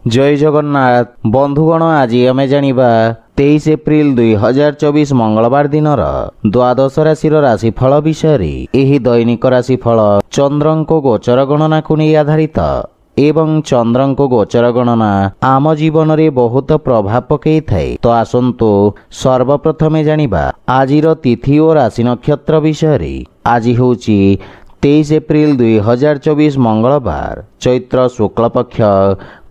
जय जगन्नाथ बंधुगण आज आमे जानिबा 23 एप्रिल 2024 मंगलवार दिन द्वादश राशि राशिफल विषय एही दैनिक राशिफल चंद्रंको गोचर गणना को नहीं आधारित एवं चंद्रंको गोचर गणना आम जीवन रे बहुत प्रभाव पकई थाए। तो आसंतु सर्वप्रथमे जानिबा आजिर तिथि और राशि नक्षत्र विषय। आज होची 23 एप्रिल 2024 मंगलवार चैत्र शुक्ल पक्ष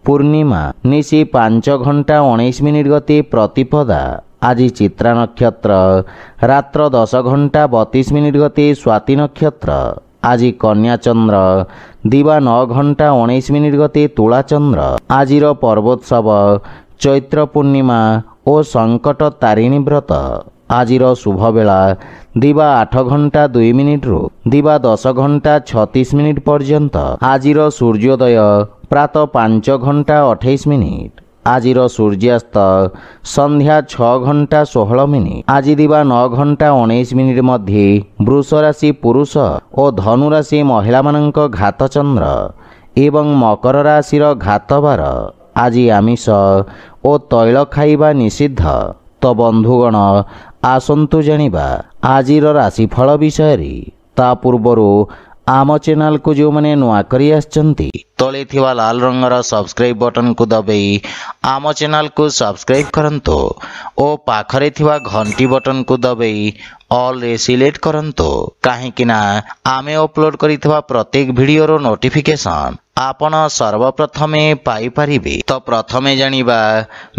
पूर्णिमा निशी 5 घंटा 19 मिनिट गति प्रतिपदा। आज चित्रा नक्षत्र रात्र 10 घंटा 32 मिनिट गति स्वाति नक्षत्र। आज कन्या चंद्र दिवा 9 घंटा 19 मिनिट गति तुला चंद्र। आजिर पर्वोत्सव चैत्र पूर्णिमा और संकट तारिणी व्रत। आजिर शुभ बेला दिवा 8 घंटा 2 मिनिट रु दिवा 10 घंटा 36 मिनिट पर्यंत। आजिर सूर्योदय प्रातः 5 घंटा 28 मिनिट। आजिर सूर्यास्त संध्या 6 घंटा 16 मिनिट। आज दिवा 9 घंटा 19 मिनिट मध्य वृष राशि पुरुष और धनु राशि महिला मानक घात चंद्र एवं मकर राशि घात बार। आज आमिष और तैल खाइबा निषिद्ध। तो बंधुगण आसंतु जानिबा आजिर राशिफल विषय। ता पूर्वरु आम चैनल को जो मैंने नुआ करी आछंती तले थिवा लाल रंगर सब्सक्राइब बटन को दबाई आम चैनल को सब्सक्राइब करंतो और पाखरे थिवा घंटी बटन को दबाई ऑल रे सिलेक्ट करंतो काहेकि ना आमे अपलोड करिथवा प्रत्येक वीडियो रो नोटिफिकेशन आपण सर्वप्रथमे पाई परिबे। तो प्रथमे जानिबा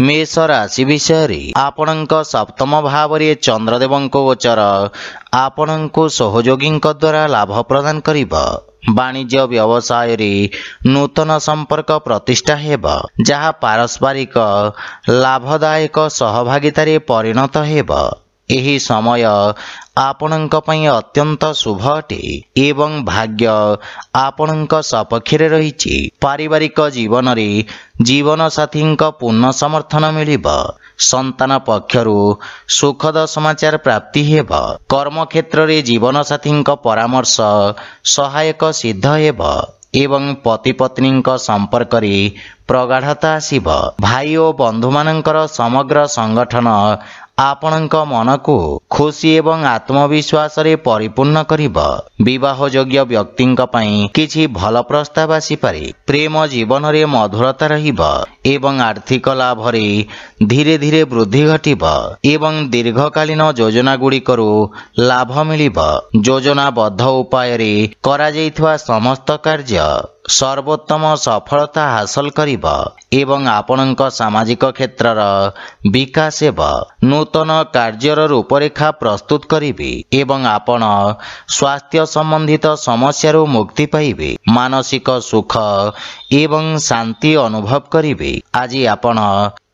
मेष राशि विषय। आपणक सप्तम भाव रे चंद्रदेवंको गोचर आपणको सहयोगींक द्वारा लाभ प्रदान करिबा। वाणिज्य व्यवसाय रे नूतन संपर्क प्रतिष्ठा हेबा जहा पारस्परिक लाभदायक सहभागिता परिणत हेबा। एही समय आपणक पई अत्यंत शुभ अटे एवं भाग्य आपणक सपक्षरे रहिछि। पारिवारिक जीवन रे जीवन साथींक पूर्ण समर्थन मिलिबा। संतान पक्षरु सुखद समाचार प्राप्ति हेबा। कर्म क्षेत्र रे जीवन साथींक परामर्श सहायक सिद्ध हेबा एवं पति पत्नी संपर्क रे प्रगाढ़ता आसिब। भाई और बंधु मानकर समग्र संगठन आपणक मन को खुशी एवं आत्मविश्वास रे परिपूर्ण करिबा। विवाह योग्य व्यक्तिंक पई किछि भल प्रस्ताव आसी पारे। प्रेम जीवन रे मधुरता रहिबा एवं आर्थिक लाभ रे धीरे धीरे वृद्धि घटिबा एवं दीर्घकालीन योजना गुड़िकरू लाभ मिलिबा। योजनाबद्ध उपाय रे करा जाइथवा समस्त कार्य सर्वोत्तम सफलता हासिल करिबा एवं आपणक सामाजिक क्षेत्रर विकास हेबा। नूतन कार्यर रूपरेखा प्रस्तुत करिबे एवं आपण स्वास्थ्य संबंधित समस्यारू मुक्ति पाइबे। मानसिक सुख एवं शांति अनुभव करिबे। आज आपण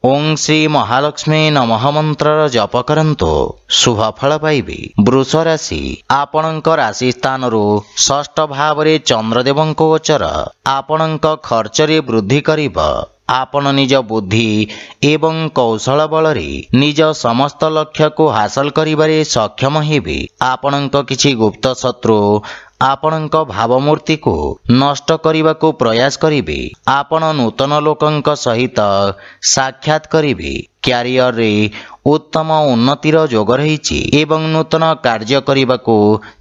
ओं श्री महालक्ष्मी नमः मंत्र जप करंतो शुभ फल पाइबे। वृष राशि आपणक राशि स्थान रु षष्ठ भाव रे चंद्रदेवंको गोचर आपणक खर्च रे वृद्धि करिबा। आपण निज बुद्धि एवं कौशल बल रे निज समस्त लक्ष्य को हासिल करिबारे सक्षम हेबे। आपणक किछि गुप्त शत्रु आपणक भावमूर्ति को नष्ट करिबा को प्रयास करिबे। आपण नूतन लोकंक सहित साक्षात करिबे। क्यारियर रे उत्तम उन्नतिर जोग रहिछि एवं नूतन कार्य करिबा को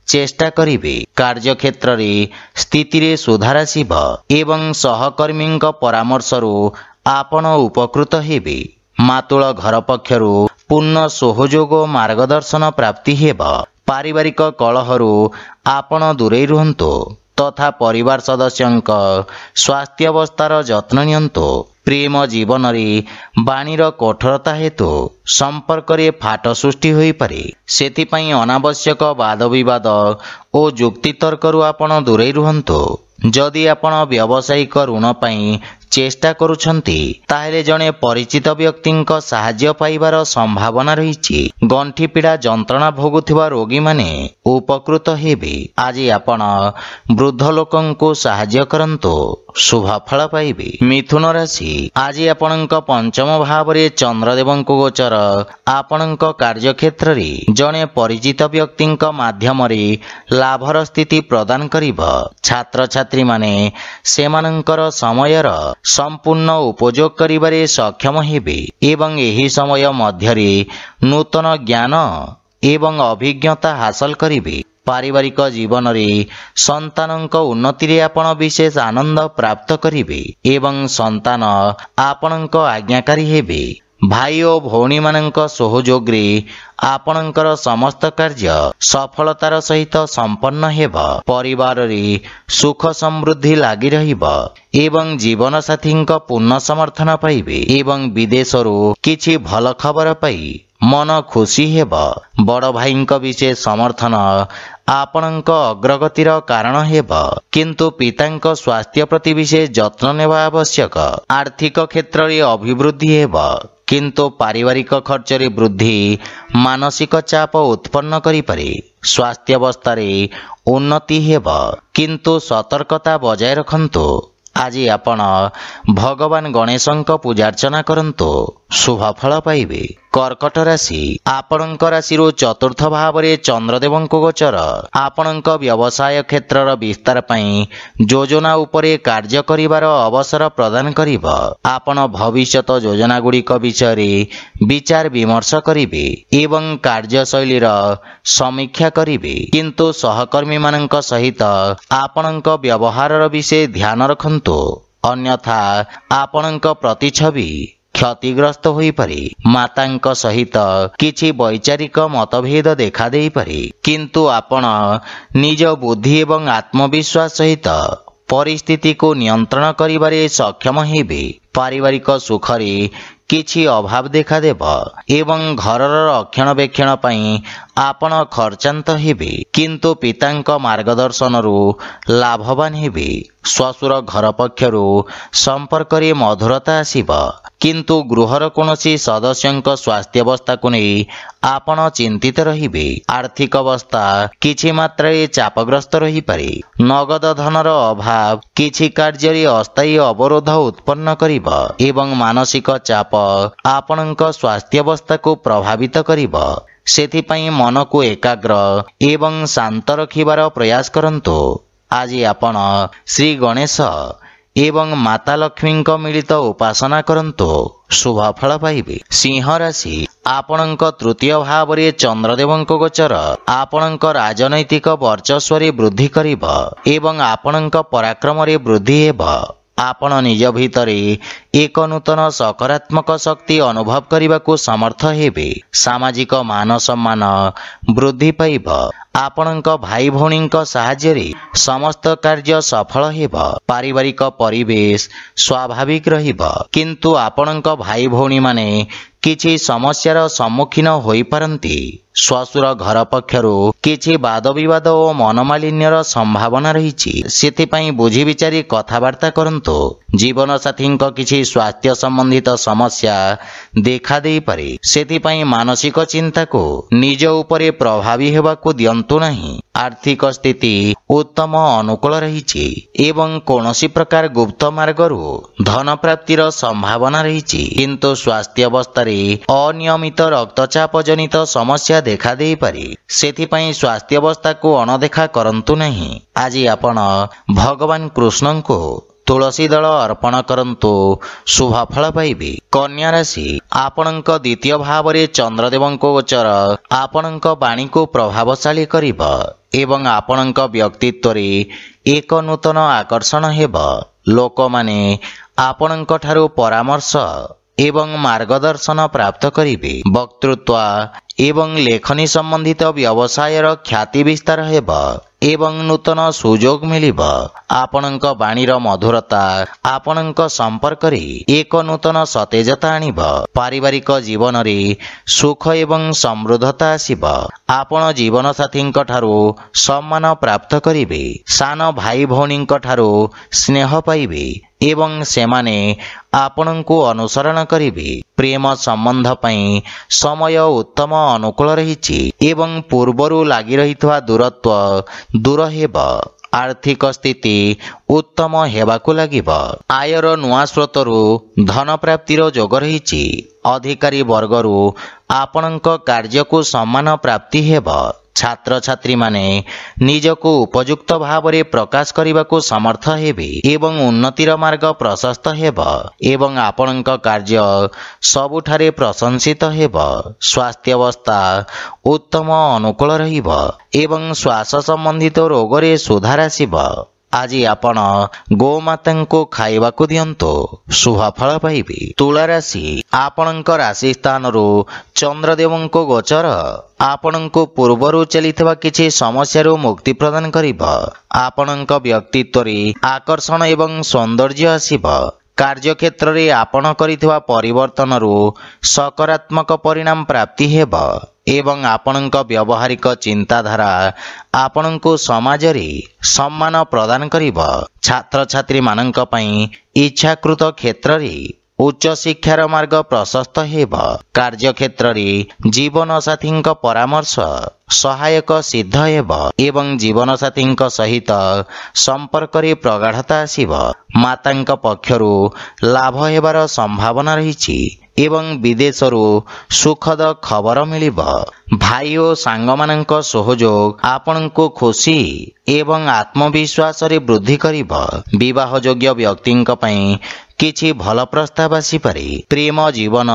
चेष्टा करिबे। कार्य क्षेत्र रे स्थिति रे सुधार आसिब एवं सहकर्मींक परामर्श रु आपण उपकृत हेबे। मातुल घर पक्षरु पूर्ण सहयोग मार्गदर्शन प्राप्ति हेबा। पारिवारिक कलहरु आपण दूरे रुहंतो तथा परिवार सदस्यंक स्वास्थ्य अवस्थार जत्न नियंतो। प्रेम जीवन रे बाणीर कठोरता हेतु संपर्क रे फाट सृष्टि होई पारे। सेथिपई अनावश्यक वाद विवाद और जुक्ति तर्करु आपण दूरे रुहंतो। जदि आपण व्यावसायिक ऋण पई चेष्टा करुछंती ताहेले जणे परिचित व्यक्तिंक सहाय्य पाइबार संभावना रहिछि। गंठी पीड़ा जंत्रणा भोगुथिबा रोगी माने उपकृत हेबे। आज आपण वृद्ध लोकंको सहाय्य करंतो शुभ फल पाइबे। मिथुन राशि आज आपणक पंचम भाव में चंद्रदेवंक गोचर आपणक कार्यक्षेत्र रे जने परिचित व्यक्ति माध्यम लाभर स्थिति प्रदान करिब। छात्र छात्री माने सेमानंकर समयर संपूर्ण उपयोग करिबारे सक्षम हेबे एवं एही समय मध्यरे नूतन ज्ञान एवं अभिज्ञता हासिल करिबे। पारिवारिक जीवन रे संतानक उन्नति रे आपण विशेष आनंद प्राप्त करिबे एवं संतान आपणक आज्ञाकारी हेबे। भाई और भौणी मानक सहयोग रे आपणकर समस्त कार्य सफलतार सहित संपन्न हेब। परिवार रे सुख समृद्धि लागी रहिब एवं जीवन साथी पूर्ण समर्थन पाइबे एवं विदेशरू किछि भल खबर पाई मन खुशी हेब। बड़ भाई विशेष समर्थन आपणक अग्रगतिर कारण हेब किंतु पितांक स्वास्थ्य प्रति विशेष जत्न नेबा आवश्यक। आर्थिक क्षेत्र रे अभिवृद्धि हेब किंतु पारिवारिक खर्च रे वृद्धि मानसिक चाप उत्पन्न करि पारे। स्वास्थ्य अवस्था रे उन्नति हेब किंतु सतर्कता बजाय रखंतु। आज आपण भगवान गणेशंक पूजार्चना करंतु शुभ फल पाइबे। कर्कट राशि आपणक राशि चतुर्थ भाव में चंद्रदेवंक गोचर आपणक व्यवसाय क्षेत्र विस्तार पई योजना उपरे कार्य करिवार अवसर प्रदान करिब। आपण भविष्यत योजना गुड़िक विषय रे विचार विमर्श करिबे एवं कार्यशैलीर समीक्षा करिबे किंतु सहकर्मी मानक सहित आपणक व्यवहार विषय ध्यान रखंतु अन्यथा आपणक प्रतिछवि क्षतिग्रस्त होई पारे। मातांक सहित किछि वैचारिक मतभेद देखा देई पारे किंतु आपण निज बुद्धि एवं आत्मविश्वास सहित परिस्थिति को नियंत्रण करिबारे सक्षम हेबे। पारिवारिक सुखरे किछि अभाव देखा देब एवं घरर रक्षणाबेक्षण पई आपण खर्चांत हेबे किंतु पितांक मार्गदर्शनरू लाभवान हेबे। श्वशुर घर पक्षरू संपर्क रे मधुरता आसीब किंतु गृहर कोनोसी सदस्यंक स्वास्थ्य अवस्था को नहीं आपण चिंतित रहिबे। आर्थिक अवस्था किछि मात्रा चापग्रस्त रही पारे। नगद धनर अभाव किछि कार्य रे अस्थायी अवरोध उत्पन्न करिब एवं मानसिक चाप आपणक स्वास्थ्य अवस्था को प्रभावित करिब। सेथिपई मन को एकाग्र एवं शांत रखिबार प्रयास करंतु। आज आपण श्री गणेश एवं माता लक्ष्मी मिलित उपासना करंतु शुभ फल पाइबे। सिंह राशि आपणक तृतीय भाव में चंद्रदेवंक गोचर आपणक राजनैतिक वर्चस्व रे वृद्धि करिब एवं आपणक पराक्रम रे वृद्धि हेब। आपण निज भितरे एक नूतन सकारात्मक शक्ति अनुभव करने को समर्थ हेबे। सामाजिक मान सम्मान वृद्धि पाइब। आपणक भाई भौणी साहाय्य रे समस्त कार्य सफल हेब। पारिवारिक परिवेश स्वाभाविक रहिब किंतु आपणक भाई भौणी माने किछि समस्यार सम्मुखीन होई पारंती। श्वशुर घर पक्षरू किछि वाद विवाद और मनमालिन्यर संभावना रहिछि सेथिपई बुझी विचारी कथबार्ता करंतु। जीवन साथी किछि स्वास्थ्य संबंधित समस्या देखा देई पारे सेथिपई मानसिक चिंता को निज उपरे प्रभावी हेबाकू दियंतु नहीं। आर्थिक स्थिति उत्तम अनुकूल रहिछि एवं कोनोसी प्रकार गुप्त मार्गरू धन प्राप्तिर संभावना रहिछि किंतु स्वास्थ्य अवस्था रे अनियमित रक्तचाप जनित समस्या देखा देई पारे सेथिपई स्वास्थ्य अवस्था को अणदेखा करंतु नहीं। आज आपण भगवान कृष्ण को तुलसी दल अर्पण करंतु शुभ फल पाइबे। कन्या राशि आपणक द्वितीय भाव में चंद्रदेवंक गोचर आपणक वाणी को प्रभावशाली करिब एवं आपणक व्यक्तित्व रे एक नूतन आकर्षण हेब। लोक माने आपणक ठारू परामर्श एवं मार्गदर्शन प्राप्त करिबे। वक्तृत्व एवं लेखनी संबंधित व्यवसायर ख्याति विस्तार हेब एवं नूतन सुजोग मिलिब। आपणक वाणीर मधुरता आपणक संपर्क रे एक नूतन सतेजता आनिब। पारिवारिक जीवन रे सुख एवं समृद्धता आसिब। आपण जीवन साथी ठारू सम्मान प्राप्त करिबे। सान भाई भौणी ठारू स्नेह पाइबे एवं सेमाने आपणଙ୍କୁ अनुसरण करिबे। प्रेम संबंध पई समय उत्तम अनुकूल रहिछि एवं पूर्वरु लागि रहितवा दूरत्व दूर हेब। आर्थिक स्थिति उत्तम हेबाकु लागिब। आयर नुआ स्रोतरु धन प्राप्तिर जोग रहिछि। अधिकारी वर्गरु आपणक कार्यकु सम्मान प्राप्ति हेब। छात्र छात्री माने निजको उपयुक्त भावरे प्रकाश करबाकू समर्थ हेबे एवं उन्नतिर मार्ग प्रशस्त हेब एवं आपणक कार्य सबुठारे प्रशंसित हेब। स्वास्थ्य अवस्था उत्तम अनुकूल रहिब एवं श्वास संबंधित रोगरे सुधार आसिब। आज आपण गोमाता को खाइबाकू दियंतु शुभफल पाइबे। तुला राशि आपणक राशि स्थान चंद्रदेवंको गोचर आपणको पूर्वरु चलिथिबा किछि समस्यारु मुक्ति प्रदान करिब। आपणक व्यक्तित्व रे आकर्षण एवं सौंदर्य आसिब। कार्यक्षेत्र रे आपण करिथिबा परिवर्तन सकारात्मक परिणाम प्राप्ति हेब एवं आपणक व्यवहारिक चिंताधारा आपणको समाज रे सम्मान प्रदान करिब। छात्र छात्री माननक पई इच्छाकृत क्षेत्र रे उच्च शिक्षार मार्ग प्रशस्त हेब। कार्यक्षेत्र रे जीवन साथी परामर्श सहायक सिद्ध हेब एवं जीवन साथी सहित संपर्क रे प्रगाढ़ता आसिब। मातांक पक्षरु लाभ हेबार संभावना रहिछि एवं विदेशरु सुखद खबर मिलिब। भाई और सांगमानंक सहयोग आपनको खुशी एवं आत्मविश्वास रे वृद्धि करिब। विवाह योग्य व्यक्तिंक पई किछि भल प्रस्ताव आसी पारे। प्रेम जीवन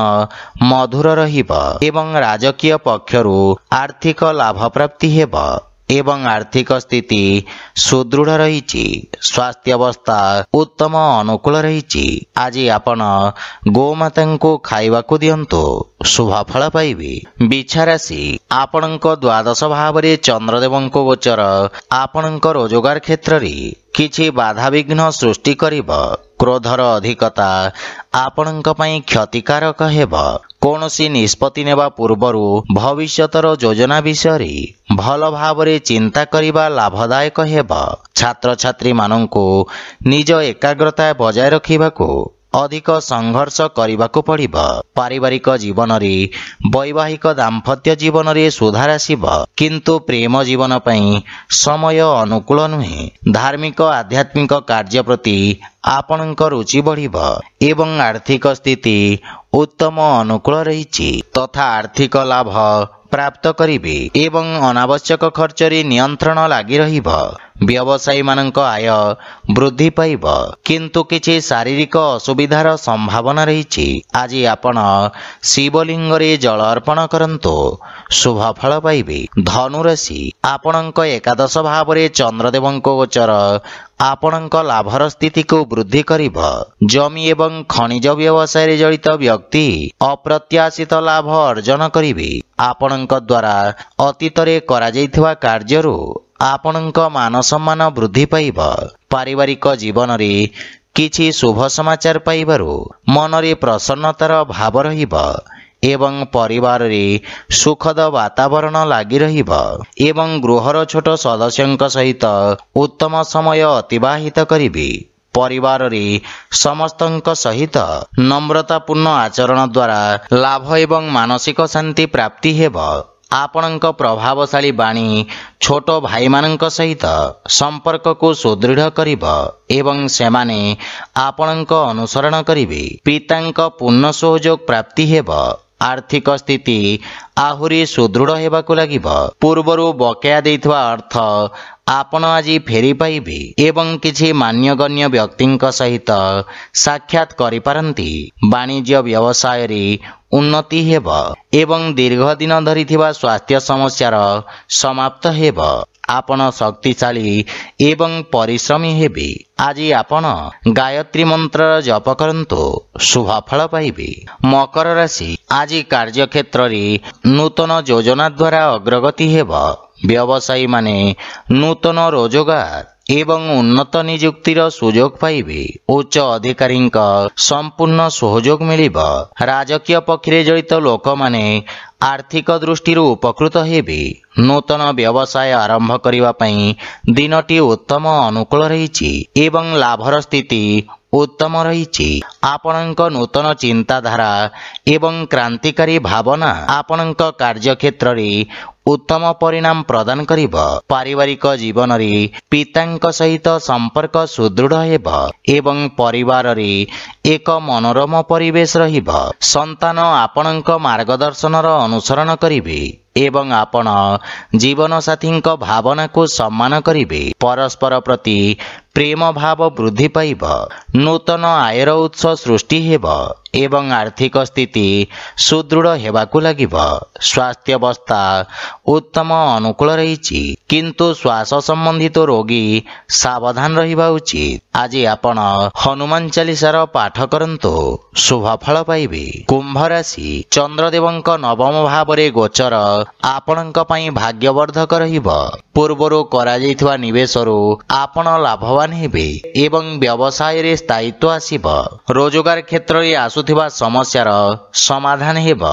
मधुर रहिब एवं राजकीय पक्षरु आर्थिक लाभ प्राप्ति हेब एवं आर्थिक स्थिति सुदृढ़ रहिछि। स्वास्थ्य अवस्था उत्तम अनुकूल रहिछि। आज आपण गोमाता को खाइबाकू दियंतु शुभफल पाइबे। बिछा राशि आपणक द्वादश भाव रे चंद्रदेवंको गोचर आपणक रोजगार क्षेत्र रे किछि बाधा विघ्न सृष्टि करिब। क्रोधर अधिकता आपणक पई क्षतिकारक हेब। कौनसी निष्पत्ति नेबा पूर्वरु भविष्यतर योजना विषय भल भावरे चिंता करिबा लाभदायक हेब। छात्र छात्री माननकु निज एकाग्रता बजाय रखिबाकू अधिक संघर्ष करिबाकू पड़िब। पारिवारिक जीवन रे वैवाहिक दाम्पत्य जीवन रे सुधार आसिब किंतु प्रेम जीवन पई समय अनुकूल नुहे। धार्मिक आध्यात्मिक कार्य प्रति आपणक रुचि बढ़िब एवं आर्थिक स्थिति उत्तम अनुकूल रहिछि तथा आर्थिक लाभ प्राप्त करिबे एवं अनावश्यक खर्च रे नियंत्रण लागि रहिब। व्यवसायी मानक आय वृद्धि पाइब किंतु किछि शारीरिक असुविधार संभावना रहिछि। आज आपण शिवलिंग रे जल अर्पण करंतु शुभफल पाइबे। धनु राशि आपणक एकादश भाव रे चंद्रदेवंको गोचर आपणक लाभर स्थिति को वृद्धि करिब। जमी एवं खनिज व्यवसाय रे जड़ित व्यक्ति अप्रत्याशित लाभ अर्जन करिबे। आपणक द्वारा अतीत रे करा जायथिबा कार्यरु आपणक मान सम्मान वृद्धि पाइब। पारिवारिक जीवन रे किछि शुभ समाचार पाइबारु मन रे प्रसन्नतार भाव रहिब एवं परिवार रे सुखद वातावरण लागि रहिब एवं गृहर छोट सदस्यंक सहित उत्तम समय अतिबाहित करिबे। परिवार रे समस्तंक सहित नम्रतापूर्ण आचरण द्वारा लाभ एवं मानसिक शांति प्राप्ति हेब। आपणक प्रभावशाली बाणी छोट भाई मानक सहित संपर्क को सुदृढ़ करिब एवं सेमाने आपणक अनुसरण करिबे। पितांक पूर्ण सहयोग प्राप्ति हेब। आर्थिक स्थिति आहुरी सुदृढ़ हेबाकू लागिब। पूर्वरु बकेया देइथवा अर्थ आपण आज फेरी पाइबे एवं किछि मान्यगण्य व्यक्तिंक सहित साक्षात करि पारंती। वाणिज्य व्यवसाय रे उन्नति हेब एवं दीर्घ दिन धरिथिबा स्वास्थ्य समस्यार समाप्त हेब। आपण शक्तिशाली एवं परिश्रमी हेबे। आज आपण गायत्री मंत्र जप करंतु शुभफल पाइबे। मकर राशि आज कार्यक्षेत्र रे नूतन योजना द्वारा अग्रगति हेब। व्यवसायी माने नूतन रोजगार एवं उन्नत नियुक्तिर सुयोग पाइबे। उच्च अधिकारी संपूर्ण सहयोग मिलिब। राजकीय पक्षरे जड़ित लोक माने आर्थिक दृष्टि उपकृत हेबे। नूतन व्यवसाय आरंभ करिवा पई दिनटी उत्तम अनुकूल रहिछि एवं लाभर स्थिति उत्तम रहिछि। आपणक नूतन चिंताधारा एवं क्रांतिकारी भावना आपणक कार्यक्षेत्र रे उत्तम परिणाम प्रदान करिब। पारिवारिक जीवन रे पितांक सहित संपर्क सुदृढ़ हेब एवं परिवार रे एक मनोरम परिवेश रहिब। संतान आपणक मार्गदर्शन अनुसरण करिवे एवं आपण जीवन साथी भावना को सम्मान करिवे। परस्पर प्रति प्रेम भाव वृद्धि पाइब। नूतन आयर उत्स सृष्टि हेब एवं आर्थिक स्थिति सुदृढ़ हेबाकु लागिब। स्वास्थ्य अवस्था उत्तम अनुकूल रहिछि किंतु श्वास संबंधित रोगी सावधान रहिबा उचित। आज आपण हनुमान चालीसार पाठ करंतु शुभ फल पाइबे। कुंभ राशि चंद्रदेवंक नवम भाव रे गोचर आपणक पई भाग्यवर्धक रहिब। पूर्वरु करा जायथिबा निवेशरु आपण लाभवान हेबे एवं व्यवसाय रे स्थायित्व आसीब। रोजगार क्षेत्र रे आसुथिबा समस्यार समाधान हेब।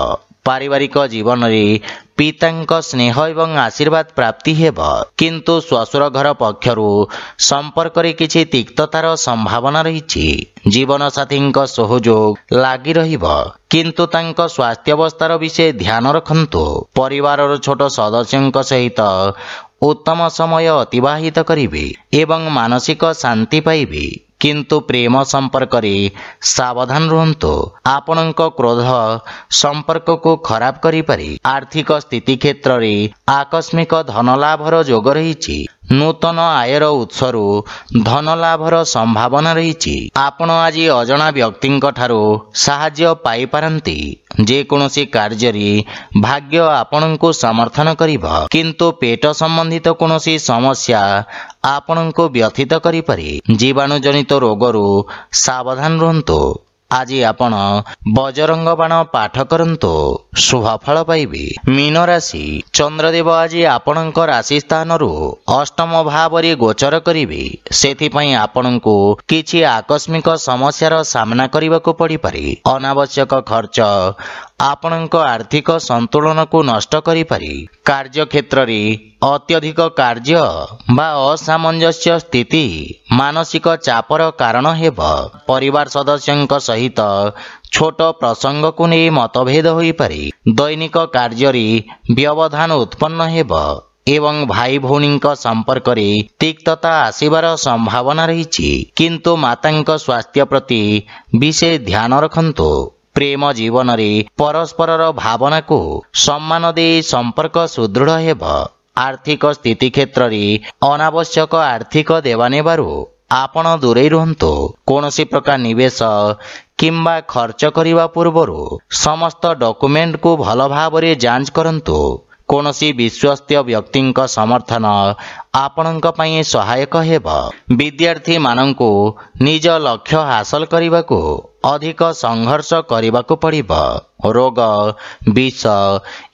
पारिवारिक जीवन रे पितांक स्नेह एवं आशीर्वाद प्राप्ति हेब किंतु श्वशुर घर पक्षरु संपर्क रे किछि तिक्ततार संभावना रहिछि। जीवन साथींक सहयोग लागि रहिब किंतु तांक स्वास्थ्य अवस्थार विषय ध्यान रखंतु। परिवारर छोट सदस्यंक सहित उत्तम समय अतिबाहित करिवे एवं मानसिक शांति पाइबे किंतु प्रेम संपर्क रे सावधान रहंतु। आपणक क्रोध संपर्क को खराब करि पारे। आर्थिक स्थिति क्षेत्र रे आकस्मिक धन लाभर योग रहिछि। नूतन आयर उत्सरु धन लाभर संभावना रहिछि। आपण आज अजणा व्यक्तिंक ठारू साहाय्य पाई पारंती। जे कोनोसी कार्य रे भाग्य आपणको समर्थन करिब किंतु पेट संबंधित कोनोसी समस्या आपणको व्यथित करि पारे। जीवाणु जनित रोगरु सावधान रहंतु। आज आपण बजरंग बाण पाठ करंतु शुभ फल पाइबे। मीन राशि चंद्रदेव आज आपणक राशि स्थान रु अष्टम भाव रे गोचर करिवे। सेथि पई आपणको किछि आकस्मिक समस्यार सामना करिबाको पड़ी पारे। अनावश्यक खर्च आपणक आर्थिक संतुलन को नष्ट करि पारे। कार्य क्षेत्र रे अत्यधिक कार्य बा असामंजस्य स्थिति मानसिक चापर कारण हेब। परिवार सदस्यंक सहित छोट प्रसंग को नहीं मतभेद होई पारे। दैनिक कार्य रे व्यवधान उत्पन्न हेब एवं भाई भौणी संपर्क रे तिक्तता आसीबार संभावना रहिछि किंतु मातांक स्वास्थ्य प्रति विशेष ध्यान रखंतु। प्रेम जीवन रे परस्परर भावना को सम्मान दे संपर्क सुदृढ़ हेब। आर्थिक स्थिति क्षेत्र रे अनावश्यक आर्थिक देवानेबारु आपण दूरे रहंतु। कोनोसी प्रकार निवेश किंबा खर्च करिवा पूर्वरु समस्त डॉक्यूमेंट को भल भाव रे जांच करंतु। कोनोसी विश्वस्त व्यक्तिंक समर्थन आपणक पई सहायक हेब। विद्यार्थी मानंको निज लक्ष्य हासिल करिबाको अधिक संघर्ष करिबाको पड़िब। रोग विष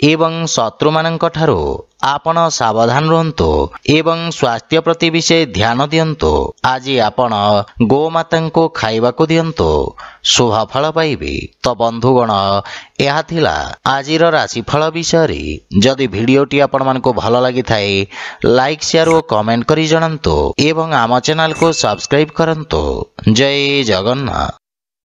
एवं शत्रु मानंक ठारू आपण सावधान रहंतु एवं स्वास्थ्य प्रति विशेष ध्यान दियंतु। आज आपण गोमातांको खाइबाको दियंतु शुभ फल पाइबे। तो बंधुगण यह थिला आजिर राशिफल विषय। जदि भिडियोटी आपण मानको भल लागि थाए लाइक शेयर और कमेंट करी जणांतु एवं आम चैनल को सब्सक्राइब करंतु। जय जगन्नाथ।